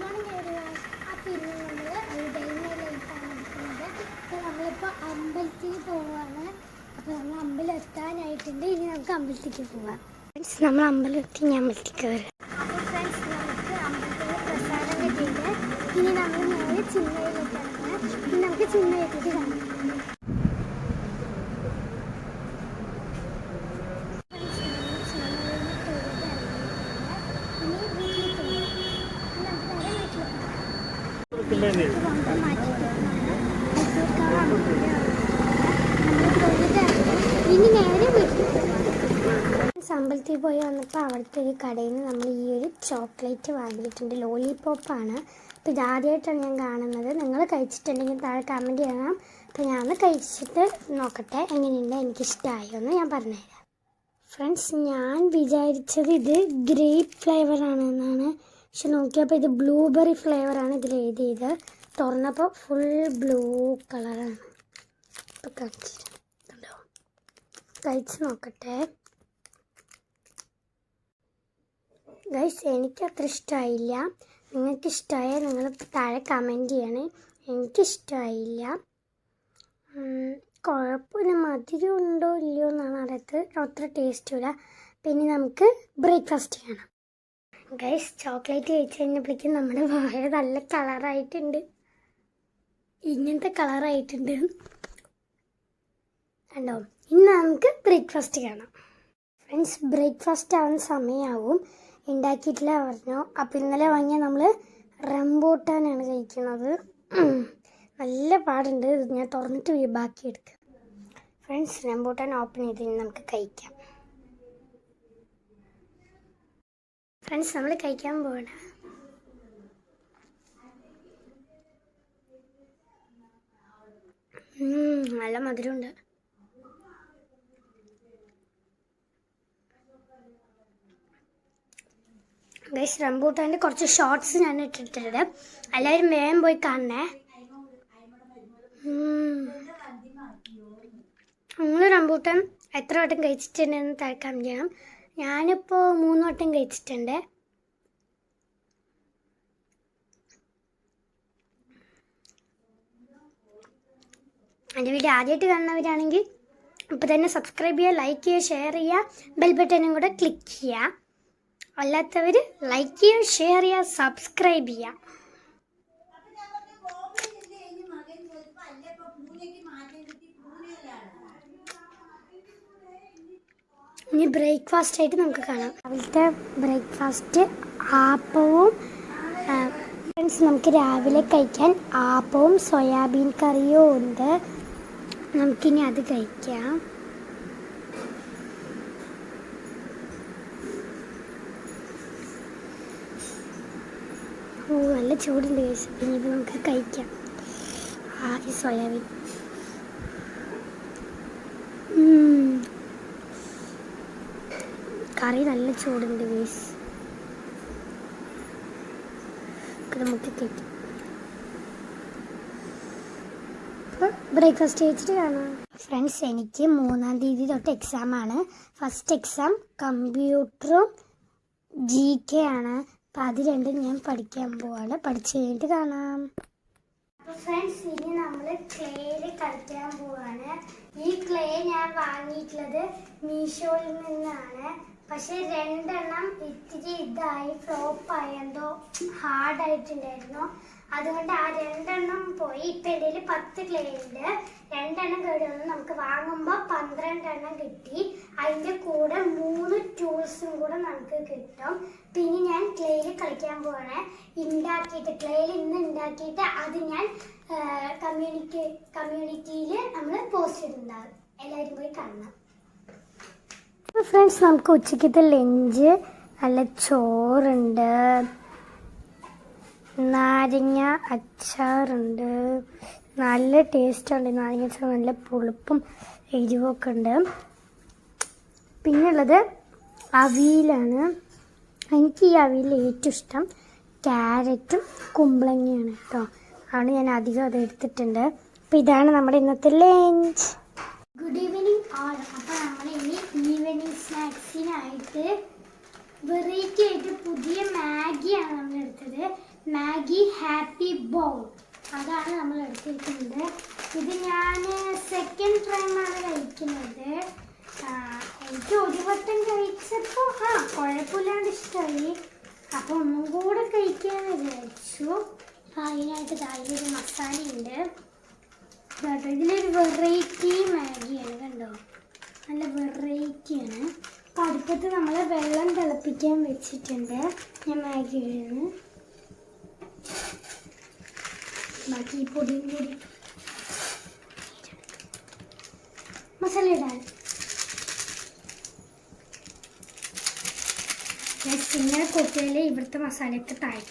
Morning everyone. അപ്പോൾ ഇന്ന് നമ്മൾ ഡേ മൈ ലൈഫാണ് എടുക്കുന്നത്. അപ്പോൾ നമ്മളിപ്പോൾ അമ്പലത്തിൽ പോവുകയാണ്. അപ്പോൾ നമ്മൾ അമ്പലം എത്താനായിട്ടുണ്ട്. ഇനി നമുക്ക് അമ്പലത്തിലേക്ക് പോവാം. ഫ്രണ്ട്സ്, നമ്മൾ അമ്പലം എത്തി. ഞാൻ അമ്പലത്തിൽ കയറി. അപ്പോൾ ഫ്രണ്ട്സ്, നമുക്ക് അമ്പലത്തിൽ പ്രസാദം കിട്ടിയിട്ട് ഇനി നമ്മൾ നേരെ ചിന്മയിലേക്കാണ്. ഇനി നമുക്ക് ചിന്മയെത്തിയിട്ട് കാണാം. ഇനി നേരെ അമ്പലത്തിൽ പോയി വന്നപ്പോൾ അവിടുത്തെ ഒരു കടയിൽ നിന്ന് നമ്മൾ ഈ ഒരു ചോക്ലേറ്റ് വാങ്ങിയിട്ടുണ്ട്. ലോലിപോപ്പാണ്. അപ്പോൾ ഇതാദ്യമായിട്ടാണ് ഞാൻ കാണുന്നത്. നിങ്ങൾ കഴിച്ചിട്ടുണ്ടെങ്കിൽ താഴെ കമൻറ്റ് ചെയ്യണം. അപ്പോൾ ഞാൻ കഴിച്ചിട്ട് നോക്കട്ടെ എങ്ങനെയുണ്ട്, എനിക്കിഷ്ടമായോ എന്ന് ഞാൻ പറഞ്ഞുതരാം. ഫ്രണ്ട്സ്, ഞാൻ വിചാരിച്ചത് ഇത് ഗ്രേപ്പ് ഫ്ലേവറാണെന്നാണ്. പക്ഷെ നോക്കിയപ്പോൾ ഇത് ബ്ലൂബെറി ഫ്ലേവറാണ് ഇതിൽ എഴുതിയത്. തുറന്നപ്പോൾ ഫുൾ ബ്ലൂ കളറാണ്. ഇപ്പോൾ കഴിച്ചിട്ടുണ്ടോ? കഴിച്ച് നോക്കട്ടെ. ഗൈസ്, എനിക്കത്ര ഇഷ്ടമായില്ല. നിങ്ങൾക്കിഷ്ടമായാൽ നിങ്ങൾ താഴെ കമൻറ്റ് ചെയ്യണേ. എനിക്കിഷ്ടമായില്ല. കുഴപ്പമില്ല, മധുരം ഉണ്ടോ ഇല്ലയോ എന്നാണ് അറിയാത്തത്. അത്ര ടേസ്റ്റുമില്ല. പിന്നെ നമുക്ക് ബ്രേക്ക്ഫാസ്റ്റ് ചെയ്യണം. ഗൈസ്, ചോക്ലേറ്റ് കഴിച്ച് കഴിഞ്ഞപ്പോഴേക്കും നമ്മുടെ വായ നല്ല കളറായിട്ടുണ്ട്. ഇങ്ങനത്തെ കളറായിട്ടുണ്ട് കണ്ടോ. ഇന്ന് നമുക്ക് ബ്രേക്ക്ഫാസ്റ്റ് കാണാം. ഫ്രണ്ട്സ്, ബ്രേക്ക്ഫാസ്റ്റ് ആവുന്ന സമയമാവും. ഉണ്ടാക്കിയിട്ടില്ല പറഞ്ഞു. അപ്പോൾ ഇന്നലെ വാങ്ങിയ നമ്മൾ റംബൂട്ടാനാണ് കഴിക്കുന്നത്. നല്ല പാടുണ്ട്. ഞാൻ തുറന്നിട്ട് ബാക്കി എടുക്കുക. ഫ്രണ്ട്സ്, റംബൂട്ടാൻ ഓപ്പൺ ചെയ്ത് നമുക്ക് കഴിക്കാം. ഫ്രണ്ട്സ്, നമ്മൾ കഴിക്കാൻ പോകണം. നല്ല മധുരമുണ്ട്. ഗൈസ്, റംബൂട്ടാൻ്റെ കുറച്ച് ഷോർട്സ് ഞാൻ ഇട്ടിട്ടുണ്ട്. എല്ലാവരും വേഗം പോയി കാണണേ. നിങ്ങൾ റംബൂട്ടാൻ എത്ര വട്ടം കഴിച്ചിട്ടുണ്ടെന്ന് തയ്ക്കാൻ ചെയ്യണം. ഞാനിപ്പോൾ 3 വട്ടം കഴിച്ചിട്ടുണ്ട്. എൻ്റെ വീഡിയോ ആദ്യമായിട്ട് കാണുന്നവരാണെങ്കിൽ ഇപ്പോൾ തന്നെ സബ്സ്ക്രൈബ് ചെയ്യുക, ലൈക്ക് ചെയ്യുക, ഷെയർ ചെയ്യുക, ബെൽ ബട്ടനും കൂടെ ക്ലിക്ക് ചെയ്യുക. അല്ലാത്തവർ ലൈക്ക് ചെയ്യുക, ഷെയർ ചെയ്യുക, സബ്സ്ക്രൈബ് ചെയ്യുക. ഇനി ബ്രേക്ക്ഫാസ്റ്റ് ആയിട്ട് നമുക്ക് കാണാം. രാവിലത്തെ ബ്രേക്ക്ഫാസ്റ്റ് ആപ്പവും. ഫ്രണ്ട്സ്, നമുക്ക് രാവിലെ കഴിക്കാൻ ആപ്പവും സോയാബീൻ കറിയും ഉണ്ട്. നമുക്കിനി അത് കഴിക്കാം. നല്ല ചൂടുണ്ട് കഴിച്ചു. പിന്നെ ഇത് നമുക്ക് കഴിക്കാം. ആദ്യം സോയാബീൻ. കറി നല്ല ചൂടുണ്ട് ഗൈസ്. നമുക്ക് കഴിക്കാം. ബ്രേക്ക്ഫാസ്റ്റ് കഴിച്ചിട്ട് കാണാം. ഫ്രണ്ട്സ്, എനിക്ക് 3-ാം തീയതി തൊട്ട് എക്സാമാണ്. ഫസ്റ്റ് എക്സാം കമ്പ്യൂട്ടറും GK ആണ്. അപ്പം അത് രണ്ടും ഞാൻ പഠിക്കാൻ പോവാണ്. പഠിച്ചു കഴിഞ്ഞിട്ട് കാണാം. അപ്പോൾ ഫ്രണ്ട്സ്, ഇനി നമ്മൾ ക്ലേയിൽ കളിക്കാൻ പോവാണ്. ഈ ക്ലേ ഞാൻ വാങ്ങിയിട്ടുള്ളത് മീഷോയിൽ നിന്നാണ്. പക്ഷെ 2 ഇത്തിരി ഇതായി ഫ്ലോപ്പായി, എന്തോ ഹാർഡായിട്ടുണ്ടായിരുന്നു. അതുകൊണ്ട് ആ 2 പോയി. ഇപ്പം എൻ്റെ കയ്യിൽ 10 ക്ലേ ഉണ്ട്. 2 കേട് വന്നു. നമുക്ക് വാങ്ങുമ്പോൾ 12 കിട്ടി. അതിൻ്റെ കൂടെ 3 ടൂൾസും കൂടെ നമുക്ക് കിട്ടും. പിന്നെ ഞാൻ ക്ലേയിൽ കളിക്കാൻ പോവാണ്. ക്ലേയിൽ ഇന്ന് ഉണ്ടാക്കിയിട്ട് അത് ഞാൻ കമ്മ്യൂണിറ്റിയിൽ നമ്മൾ പോസ്റ്റ് ചെയ്തിട്ടുണ്ടാകും. എല്ലാവരും പോയി കാണണം. ഫ്രണ്ട്സ്, നമുക്ക് ഉച്ചക്കത്തെ ലഞ്ച് നല്ല ചോറുണ്ട്, നാരങ്ങ അച്ചാറുണ്ട്. നല്ല ടേസ്റ്റുണ്ട്. നാരങ്ങ അച്ചാർ നല്ല പുളിപ്പും എരിവൊക്കെ ഉണ്ട്. പിന്നുള്ളത് അവിയലാണ്. എനിക്ക് ഈ അവിയൽ ഏറ്റവും ഇഷ്ടം ക്യാരറ്റും കുമ്പളങ്ങയാണ് കേട്ടോ. ആണ് ഞാൻ അധികം അത് എടുത്തിട്ടുണ്ട്. അപ്പോൾ ഇതാണ് നമ്മുടെ ഇന്നത്തെ ലഞ്ച്. ഗുഡ് ഈവനിങ് ആൾ. അപ്പോൾ നമ്മൾ ഇനി ഈവനിങ് സ്നാക്സിനായിട്ട് വെറൈറ്റി ആയിട്ട് പുതിയ മാഗിയാണ് നമ്മൾ എടുത്തത്. മാഗി ഹാപ്പി ബൗൾ, അതാണ് നമ്മൾ എടുത്തിരിക്കുന്നത്. ഇത് ഞാൻ സെക്കൻഡ് ടൈമാണ് കഴിക്കുന്നത്. എനിക്ക് ഒരു വട്ടം കഴിച്ചപ്പോൾ കുഴപ്പമില്ലാണ്ട് ഇഷ്ടമായി. അപ്പോൾ ഒന്നും കൂടെ കഴിക്കാമെന്ന് വിചാരിച്ചു. അതിനായിട്ട് അതിലൊരു മസാലയുണ്ട് കേട്ടോ. ഇതിലൊരു വെറൈറ്റി മാഗിയാണ് കണ്ടോ, നല്ല വെറൈറ്റിയാണ്. അപ്പോൾ അടുപ്പത്ത് നമ്മൾ വെള്ളം തിളപ്പിക്കാൻ വെച്ചിട്ടുണ്ട്. ഞാൻ മാഗി ഇടുന്നു. ബാക്കി പൊടിയും കൂടി മസാല ഇടാൻ ഇങ്ങനെ കൊത്തിയാൽ ഇവിടുത്തെ മസാലയൊക്കെ താഴെ.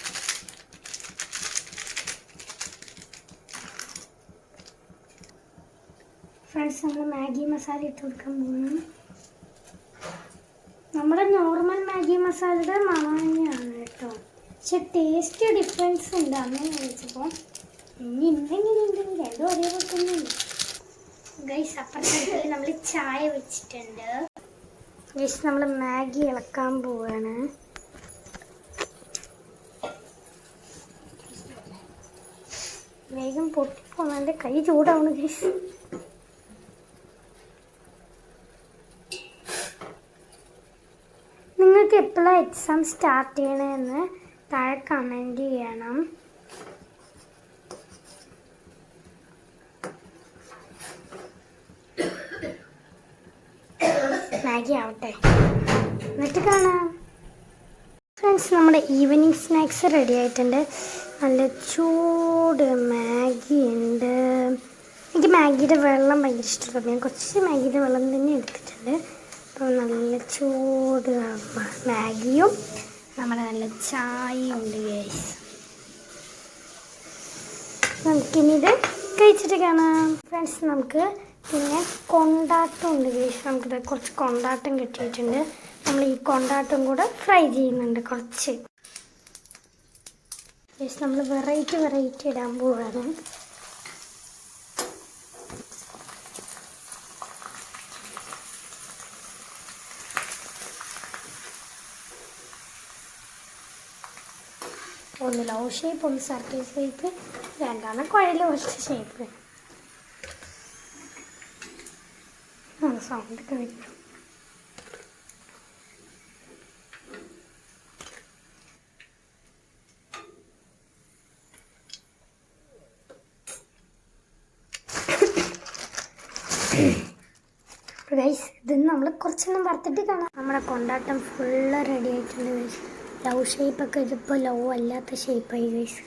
ഫ്രണ്ട്സ്, നമ്മൾ മാഗി മസാല ഇട്ട് കൊടുക്കാൻ പോകുന്നു. നമ്മുടെ നോർമൽ മാഗി മസാലയുടെ മണം തന്നെയാണ് കേട്ടോ, പക്ഷെ ടേസ്റ്റ് ഡിഫറൻസ് ഉണ്ട്. അന്ന് കഴിച്ചപ്പോൾ ഇനി എന്തെങ്കിലും രണ്ടും ഒരേപോലെ തന്നെയുണ്ട്. ഗൈസ്, അപ്പുറത്തെ നമ്മൾ ചായ വെച്ചിട്ടുണ്ട്. ഗൈസ്, നമ്മൾ മാഗി ഇളക്കാൻ പോവാണ്. വേഗം പൊട്ടിപ്പോന്നെ കൈ ചൂടാവണം ഗൈസ്. നിങ്ങൾക്ക് എപ്പോഴാണ് എക്സാം സ്റ്റാർട്ട് ചെയ്യണമെന്ന് താഴെ കമൻറ്റ് ചെയ്യണം. മാഗി ആവട്ടെ, എന്നിട്ട് കാണാം. ഫ്രണ്ട്സ്, നമ്മുടെ ഈവനിങ് സ്നാക്സ് റെഡി ആയിട്ടുണ്ട്. നല്ല ചൂട് മാഗി ഉണ്ട്. എനിക്ക് മാഗിയുടെ വെള്ളം ഭയങ്കര ഇഷ്ടപ്പെട്ടു. ഞാൻ കുറച്ച് മാഗിയുടെ വെള്ളം തന്നെ എടുത്തിട്ടുണ്ട്. അപ്പോൾ നല്ല ചൂട് മാഗിയും നമ്മുടെ നല്ല ചായയും ഉണ്ട് ഗൈസ്. നമുക്കിനി ഇത് കഴിച്ചിട്ട് കാണാം. ഫ്രണ്ട്സ്, നമുക്ക് പിന്നെ കൊണ്ടാട്ടം ഉണ്ട് ഗൈസ്. നമുക്കിത് കുറച്ച് കൊണ്ടാട്ടം കിട്ടിയിട്ടുണ്ട്. നമ്മൾ ഈ കൊണ്ടാട്ടം കൂടെ ഫ്രൈ ചെയ്യുന്നുണ്ട് കുറച്ച് ഗൈസ്. നമ്മൾ വെറൈറ്റി ഇടാൻ പോവാണ്. ഒന്ന് ലവ് ഷേപ്പ്, ഒന്ന് സർക്കിൾ ഷേപ്പ്, രണ്ടാണ് കുഴൽ പോലത്തെ ഷേപ്പ്. സൗണ്ട് കഴിക്കും. ഗൈസ്, ഇത് നമ്മൾ കുറച്ചെണ്ണം വറുത്തിട്ട് കാണാം. നമ്മുടെ കൊണ്ടാട്ടം ഫുള്ള് റെഡി ആയിട്ടുണ്ട് ഗൈസ്. ലവ് ഷേപ്പൊക്കെ ഇതിപ്പോൾ ലവ് അല്ലാത്ത ഷേപ്പായി ഗൈസ്.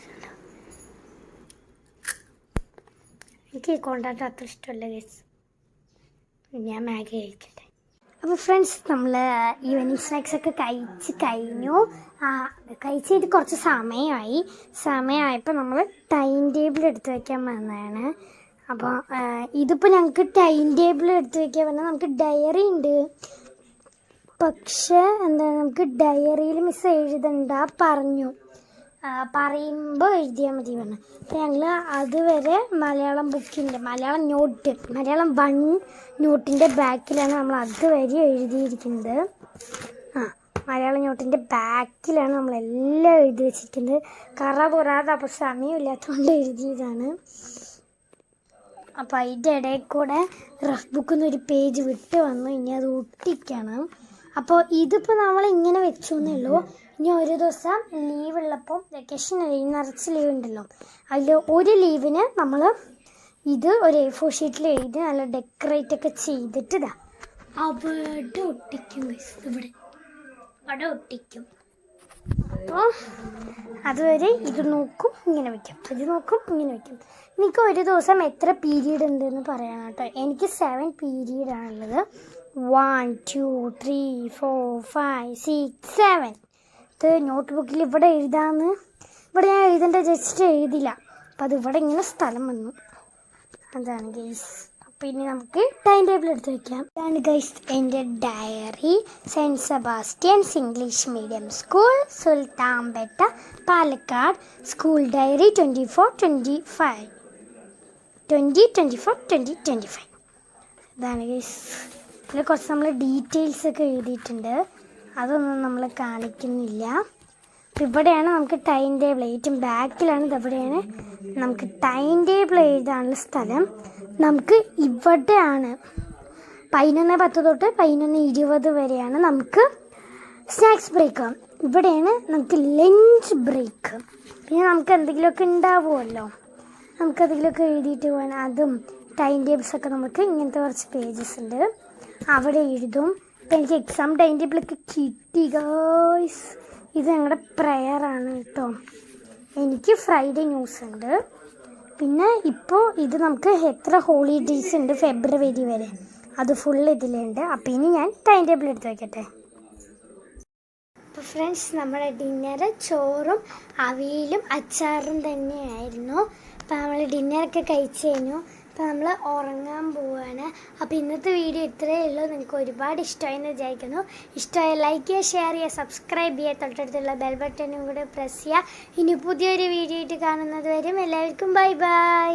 എനിക്ക് കൊണ്ടാട്ടം അത്ര ഇഷ്ടമല്ല ഗൈസ്. ഞാൻ മാഗി കഴിക്കട്ടെ. അപ്പോൾ ഫ്രണ്ട്സ്, നമ്മൾ ഈവനിങ് സ്നാക്സൊക്കെ കഴിച്ച് കഴിഞ്ഞു. കഴിച്ചിട്ട് കുറച്ച് സമയമായപ്പോൾ നമ്മൾ ടൈം ടേബിൾ എടുത്ത് വയ്ക്കാൻ വന്നതാണ്. അപ്പോൾ ഇതിപ്പോൾ ഞങ്ങൾക്ക് ടൈം ടേബിൾ എടുത്ത് വയ്ക്കാൻ പറഞ്ഞാൽ നമുക്ക് ഡയറി ഉണ്ട്. പക്ഷേ നമുക്ക് ഡയറിയിൽ മിസ് എഴുതണ്ട പറഞ്ഞു. പറയുമ്പോൾ എഴുതിയാൽ മതി പറഞ്ഞു. അപ്പോൾ ഞങ്ങൾ അതുവരെ മലയാളം ബുക്കിൻ്റെ മലയാളം 1 നോട്ടിൻ്റെ ബാക്കിലാണ് നമ്മൾ അതുവരെ എഴുതിയിരിക്കുന്നത്. മലയാളം നോട്ടിൻ്റെ ബാക്കിലാണ് നമ്മളെല്ലാം എഴുതി വെച്ചിരിക്കുന്നത്. കറപുറാതെ അപ്പോൾ സമയമില്ലാത്തതുകൊണ്ട് എഴുതിയതാണ്. അപ്പോൾ അതിൻ്റെ ഇടയിൽ കൂടെ റഫ് ബുക്കിൽ നിന്ന് ഒരു പേജ് വിട്ട് വന്നു. ഇനി അത് ഒട്ടിക്കണം. അപ്പോൾ ഇതിപ്പോൾ നമ്മൾ ഇങ്ങനെ വെച്ചു എന്നേ ഉള്ളൂ. ഇനി ഒരു ദിവസം ലീവുള്ളപ്പം വെക്കേഷൻ നിറച്ച് ലീവ് ഉണ്ടല്ലോ, അതിൽ ഒരു ലീവിന് നമ്മൾ ഇത് ഒരു A4 ഷീറ്റിൽ എഴുതി നല്ല ഡെക്കറേറ്റ് ഒക്കെ ചെയ്തിട്ട് അവിടെ ഒട്ടിക്കും. അവിടെ ഒട്ടിക്കും. അപ്പോൾ അതുവരെ ഇത് നോക്കും ഇങ്ങനെ വയ്ക്കും, അത് നോക്കും ഇങ്ങനെ വയ്ക്കും. എനിക്ക് ഒരു ദിവസം എത്ര പീരീഡ് ഉണ്ടെന്ന് പറയാം കേട്ടോ. എനിക്ക് 7 പീരീഡാണുള്ളത്. 1 2 3 4 5 6 7. ഇത് നോട്ട് ബുക്കിൽ ഇവിടെ എഴുതാമെന്ന് ഇവിടെ ഞാൻ എഴുതേണ്ട ജസ്റ്റ് എഴുതില്ല. അപ്പം അത് ഇവിടെ ഇങ്ങനെ സ്ഥലം വന്നു. അതാണ് ഗൈസ്. അപ്പോൾ ഇനി നമുക്ക് ടൈം ടേബിൾ എടുത്ത് വയ്ക്കാം. ഇതാണ് ഗൈസ് എൻ്റെ diary. Saint Sebastian's English medium school, Sultanpet, Palakkad. School diary 2024-2025. ഇതാണ് ഗൈസ്. ഇതിൽ കുറച്ച് നമ്മൾ ഡീറ്റെയിൽസൊക്കെ എഴുതിയിട്ടുണ്ട്. അതൊന്നും നമ്മൾ കാണിക്കുന്നില്ല. ഇവിടെയാണ് നമുക്ക് ടൈം ടേബിൾ, ഏറ്റവും ബാക്കിലാണ് ഇതെവിടെയാണ് നമുക്ക് ടൈം ടേബിൾ എഴുതാനുള്ള സ്ഥലം. നമുക്ക് ഇവിടെയാണ് 11:10 തൊട്ട് 11:20 വരെയാണ് നമുക്ക് സ്നാക്സ് ബ്രേക്ക്. ഇവിടെയാണ് നമുക്ക് ലഞ്ച് ബ്രേക്ക്. പിന്നെ നമുക്ക് എന്തെങ്കിലുമൊക്കെ ഉണ്ടാവുമല്ലോ, നമുക്കതെങ്കിലുമൊക്കെ എഴുതിയിട്ട് പോകാൻ, അതും ടൈം ടേബിൾസൊക്കെ നമുക്ക് ഇങ്ങനത്തെ കുറച്ച് പേജസ് ഉണ്ട്, അവിടെ എഴുതും. ഇപ്പം എനിക്ക് എക്സാം ടൈം ടേബിളൊക്കെ കിട്ടി ഗായ്സ്. ഇത് ഞങ്ങളുടെ പ്രെയറാണ് കേട്ടോ. എനിക്ക് ഫ്രൈഡേ ന്യൂസ് ഉണ്ട്. പിന്നെ ഇപ്പോൾ ഇത് നമുക്ക് എത്ര ഹോളിഡേയ്സ് ഉണ്ട് ഫെബ്രുവരി വരെ, അത് ഫുൾ ഇതിലുണ്ട്. അപ്പോൾ ഇനി ഞാൻ ടൈം ടേബിൾ എടുത്ത് വയ്ക്കട്ടെ. അപ്പോൾ ഫ്രണ്ട്സ്, നമ്മുടെ ഡിന്നർ ചോറും അവിയലും അച്ചാറും തന്നെയായിരുന്നു. അപ്പോൾ നമ്മൾ ഡിന്നറൊക്കെ കഴിച്ച് കഴിഞ്ഞു. അപ്പോൾ നമ്മൾ ഉറങ്ങാൻ പോവുകയാണ്. അപ്പോൾ ഇന്നത്തെ വീഡിയോ ഇത്രയേ ഉള്ളൂ. നിങ്ങൾക്ക് ഒരുപാട് ഇഷ്ടമായെന്ന് വിചാരിക്കുന്നു. ഇഷ്ടമായ ലൈക്ക് ചെയ്യുക, ഷെയർ ചെയ്യുക, സബ്സ്ക്രൈബ് ചെയ്യുക, തൊട്ടടുത്തുള്ള ബെൽ ബട്ടണും കൂടെ പ്രസ് ചെയ്യുക. ഇനി പുതിയൊരു വീഡിയോ ആയിട്ട് കാണുന്നത് വരും എല്ലാവർക്കും ബൈ ബൈ.